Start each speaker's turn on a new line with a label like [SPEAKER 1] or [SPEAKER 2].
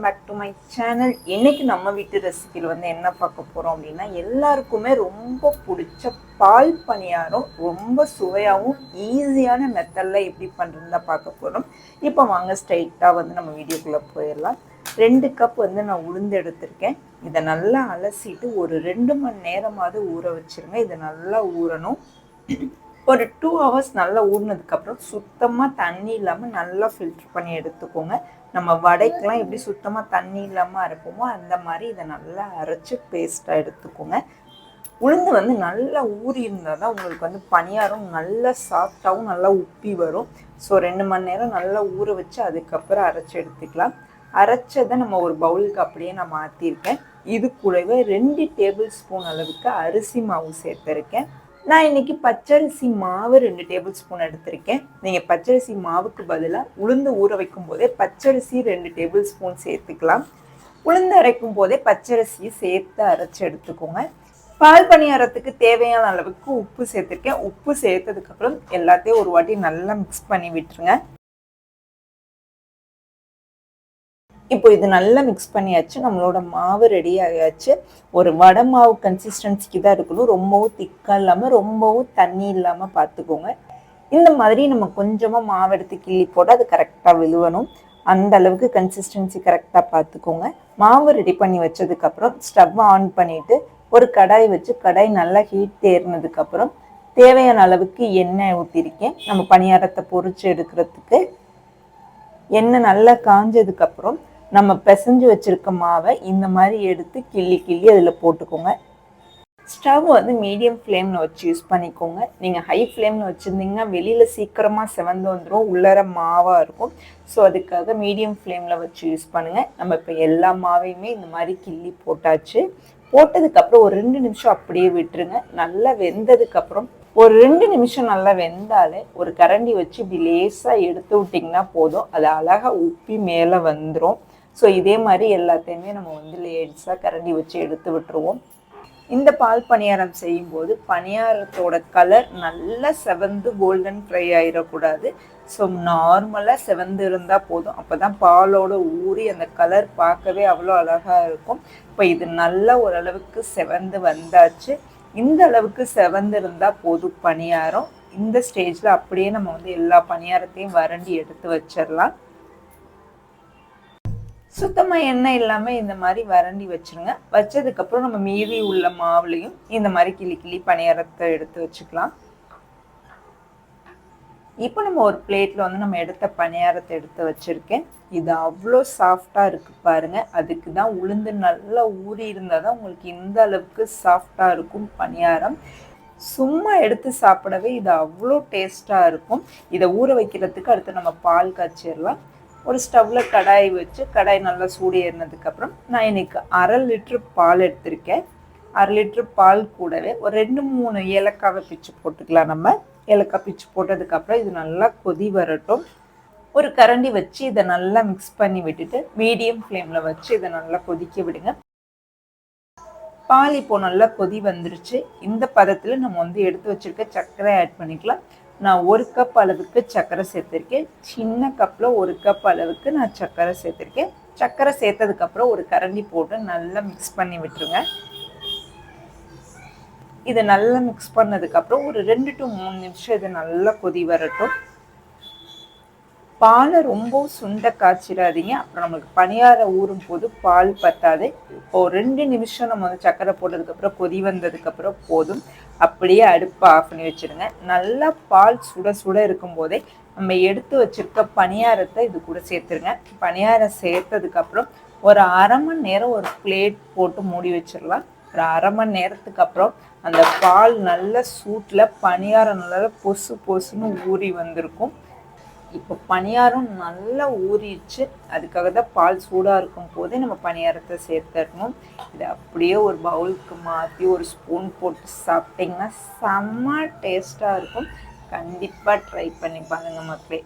[SPEAKER 1] Back to my channel. இன்னைக்கு நம்ம வீட்டு ரெசிபியில் என்ன பார்க்க போகிறோம் அப்படின்னா, எல்லாருக்குமே ரொம்ப பிடிச்ச பால் பணியாரம் ரொம்ப சுவையாகவும் ஈஸியான மெத்தடில் எப்படி பண்ணுறதுன்னு தான் பார்க்க போகிறோம். இப்போ வாங்க ஸ்ட்ரைட்டாக நம்ம வீடியோக்குள்ளே போயிடலாம். 2 கப் நான் உளுந்து எடுத்திருக்கேன். இதை நல்லா அலசிட்டு ஒரு 2 மணி நேரமாவது ஊற வச்சுருங்க. இதை நல்லா ஊறணும். ஒரு 2 ஹவர்ஸ் நல்லா ஊறினதுக்கப்புறம் சுத்தமாக தண்ணி இல்லாமல் நல்லா ஃபில்ட்ரு பண்ணி எடுத்துக்கோங்க. நம்ம வடைக்கெலாம் எப்படி சுத்தமாக தண்ணி இல்லாமல் அரைப்போமோ அந்த மாதிரி இதை நல்லா அரைச்சி பேஸ்ட்டாக எடுத்துக்கோங்க. உளுந்து நல்லா ஊறி இருந்தால் தான் உங்களுக்கு பணியாரம் நல்லா சாஃப்டாகவும் நல்லா உப்பி வரும். ஸோ 2 மணி நேரம் நல்லா ஊற வச்சு அதுக்கப்புறம் அரைச்சி எடுத்துக்கலாம். அரைச்சதை நம்ம ஒரு பவுலுக்கு அப்படியே நான் மாற்றிருக்கேன். இது கூடவே 2 டேபிள் ஸ்பூன் அளவுக்கு அரிசி மாவு சேர்த்துருக்கேன். நான் இன்னைக்கு பச்சரிசி மாவு 2 டேபிள் ஸ்பூன் எடுத்திருக்கேன். நீங்கள் பச்சரிசி மாவுக்கு பதிலாக உளுந்து ஊற வைக்கும் போதே பச்சரிசி 2 டேபிள் ஸ்பூன் சேர்த்துக்கலாம். உளுந்து அரைக்கும் போதே பச்சரிசி சேர்த்து அரைச்சி எடுத்துக்கோங்க. பால் பணியாரத்துக்கு தேவையான அளவுக்கு உப்பு சேர்த்துருக்கேன். உப்பு சேர்த்ததுக்கப்புறம் எல்லாத்தையும் ஒரு வாட்டி நல்லா மிக்ஸ் பண்ணி விட்டுருங்க. இப்போ இது நல்லா மிக்ஸ் பண்ணியாச்சு. நம்மளோட மாவு ரெடி ஆகியாச்சு. ஒரு வடை மாவு கன்சிஸ்டன்சிக்கு தான் இருக்கணும். ரொம்பவும் திக்காக இல்லாமல் ரொம்பவும் தண்ணி இல்லாமல் பார்த்துக்கோங்க. இந்த மாதிரி நம்ம கொஞ்சமாக மாவு எடுத்து கிள்ளி போட்டால் அது கரெக்டாக விழுவணும். அந்த அளவுக்கு கன்சிஸ்டன்சி கரெக்டாக பார்த்துக்கோங்க. மாவு ரெடி பண்ணி வச்சதுக்கப்புறம் ஸ்டவ் ஆன் பண்ணிவிட்டு ஒரு கடாய் வச்சு கடாய் நல்லா ஹீட் ஏறினதுக்கப்புறம் தேவையான அளவுக்கு எண்ணெய் ஊற்றிருக்கேன். நம்ம பணியாரத்தை பொரிச்சு எடுக்கிறதுக்கு எண்ணெய் நல்லா காஞ்சதுக்கப்புறம் நம்ம பிசைஞ்சு வச்சிருக்க மாவை இந்த மாதிரி எடுத்து கிள்ளி அதில் போட்டுக்கோங்க. ஸ்டவ் மீடியம் ஃப்ளேமில் வச்சு யூஸ் பண்ணிக்கோங்க. நீங்கள் ஹை ஃப்ளேமில் வச்சுருந்தீங்கன்னா வெளியில் சீக்கிரமாக செவந்து வந்துடும், உள்ளர மாவாக இருக்கும். ஸோ அதுக்காக மீடியம் ஃப்ளேமில் வச்சு யூஸ் பண்ணுங்கள். நம்ம இப்போ எல்லா மாவையுமே இந்த மாதிரி கிள்ளி போட்டாச்சு. போட்டதுக்கப்புறம் ஒரு 2 நிமிஷம் அப்படியே விட்டுருங்க. நல்லா வெந்ததுக்கப்புறம் ஒரு 2 நிமிஷம் நல்லா வெந்தாலே ஒரு கரண்டி வச்சு இப்படி லேசாக எடுத்து விட்டிங்கன்னா போதும். அது அழகாக உப்பி மேலே வந்துடும். ஸோ இதே மாதிரி எல்லாத்தையுமே நம்ம லேசாக கரண்டி வச்சு எடுத்து விட்டுருவோம். இந்த பால் பணியாரம் செய்யும்போது பணியாரத்தோட கலர் நல்லா செவந்து கோல்டன் ஃப்ரை ஆகிடக்கூடாது. ஸோ நார்மலாக செவந்து இருந்தால் போதும். அப்போ தான் பாலோட ஊறி அந்த கலர் பார்க்கவே அவ்வளோ அழகாக இருக்கும். இப்போ இது நல்லா ஓரளவுக்கு செவந்து வந்தாச்சு. இந்த அளவுக்கு செவந்து இருந்தால் போதும் பணியாரம். இந்த ஸ்டேஜில் அப்படியே நம்ம எல்லா பணியாரத்தையும் வறண்டி எடுத்து வச்சிடலாம். சுத்தமாக எண்ணெய் இல்லாமல் இந்த மாதிரி வறண்டி வச்சுருங்க. வச்சதுக்கப்புறம் நம்ம மீதி உள்ள மாவுலையும் இந்த மாதிரி கிள்ளி பணியாரத்தை எடுத்து வச்சுக்கலாம். இப்போ நம்ம ஒரு பிளேட்டில் நம்ம எடுத்த பணியாரத்தை எடுத்து வச்சுருக்கேன். இது அவ்வளோ சாஃப்டாக இருக்குது பாருங்கள். அதுக்கு தான் உளுந்து நல்லா ஊறி இருந்தால் தான் உங்களுக்கு இந்த அளவுக்கு சாஃப்டாக இருக்கும் பணியாரம். சும்மா எடுத்து சாப்பிடவே இது அவ்வளோ டேஸ்ட்டாக இருக்கும். இதை ஊற வைக்கிறதுக்கு அடுத்து நம்ம பால் காய்ச்சிடலாம். ஒரு ஸ்டவ்வில் கடாய் வச்சு கடாய் நல்லா சூடு ஏறினதுக்கப்புறம் நான் இன்னைக்கு 1/2 லிட்ரு பால் எடுத்திருக்கேன். 1/2 லிட்ரு பால் கூடவே ஒரு 2-3 ஏலக்காவை பிச்சு போட்டுக்கலாம். நம்ம ஏலக்காய் பிச்சு போட்டதுக்கப்புறம் இது நல்லா கொதி வரட்டும். ஒரு கரண்டி வச்சு இதை நல்லா மிக்ஸ் பண்ணி விட்டுட்டு மீடியம் ஃப்ளேமில் வச்சு இதை நல்லா கொதிக்க விடுங்க. பால் இப்போ நல்லா கொதி வந்துருச்சு. இந்த பதத்தில் நம்ம எடுத்து வச்சிருக்க சர்க்கரை ஆட் பண்ணிக்கலாம். நான் 1 கப் அளவுக்கு சர்க்கரை சேர்த்துருக்கேன். சின்ன கப்பில் 1 கப் அளவுக்கு நான் சர்க்கரை சேர்த்துருக்கேன். சர்க்கரை சேர்த்ததுக்கப்புறம் ஒரு கரண்டி போட்டு நல்லா மிக்ஸ் பண்ணி விட்டுருங்க. இதை நல்லா மிக்ஸ் பண்ணதுக்கப்புறம் ஒரு 2 to 3 நிமிஷம் இது நல்லா கொதி வரட்டும். பாலை ரொம்ப சுண்ட காய்ச்சிடாதீங்க. அப்புறம் நம்மளுக்கு பணியாரம் ஊறும் போது பால் பத்தாது. இப்போ 2 நிமிஷம் நம்ம சர்க்கரை போட்டதுக்கப்புறம் கொதி வந்ததுக்கப்புறம் போதும். அப்படியே அடுப்பை ஆஃப் பண்ணி வச்சுருங்க. நல்லா பால் சுட சுட இருக்கும் போதே நம்ம எடுத்து வச்சிருக்க பணியாரத்தை இது கூட சேர்த்துருங்க. பணியாரம் சேர்த்ததுக்கப்புறம் ஒரு 1/2 மணி நேரம் ஒரு பிளேட் போட்டு மூடி வச்சிடலாம். ஒரு 1/2 மணி நேரத்துக்கு அப்புறம் அந்த பால் நல்ல சூட்டில் பணியாரம் நல்லா பொசுன்னு ஊறி வந்திருக்கும். இப்போ பணியாரம் நல்லா ஊறிடுச்சு. அதுக்காக தான் பால் சூடாக இருக்கும் போதே நம்ம பணியாரத்தை சேர்த்துடணும். இதை அப்படியே ஒரு பவுலுக்கு மாற்றி ஒரு ஸ்பூன் போட்டு சாப்பிட்டிங்கன்னா செம்ம டேஸ்ட்டாக இருக்கும். கண்டிப்பாக ட்ரை பண்ணி பாருங்கள் மக்களே.